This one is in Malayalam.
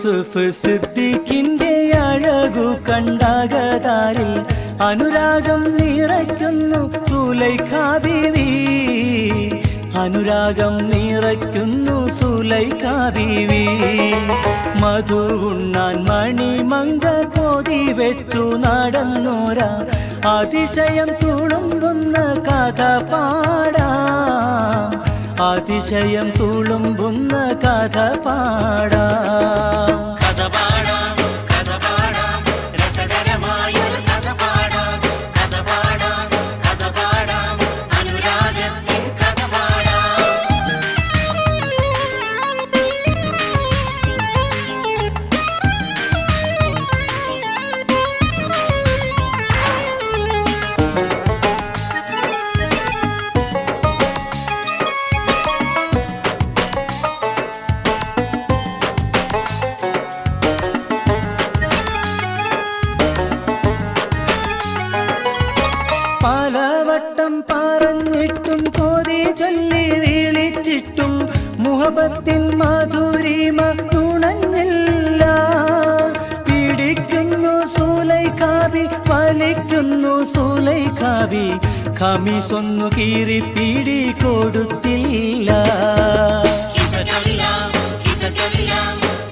യൂസുഫ് സിദ്ദീഖിന്റെ അഴകു കണ്ടാകതാരിൽ അനുരാഗം നിറയ്ക്കുന്നു സുലൈഖ ബീവി. അനുരാഗം നിറയ്ക്കുന്നു സുലൈഖ ബീവി. മധു ഉണ്ണാൻ മണിമങ്ക കോതി വെച്ചു നടന്നോര അതിശയം തുളുമ്പുന്ന കഥ പാടാം. അതിശയം തുളുമ്പുന്ന കഥ പാടാം. പലവട്ടം പറഞ്ഞിട്ടും കൊതി ചൊല്ലി വിളിച്ചിട്ടും മുഹബത്തിൻ മധുരിമ തുണഞ്ഞില്ല. പിടിക്കുന്നു സുലൈഖ ബി, വലിക്കുന്നു സുലൈഖ ബി. ഖമീസൊന്നു കീറി പിടി കൊടുത്തില്ല.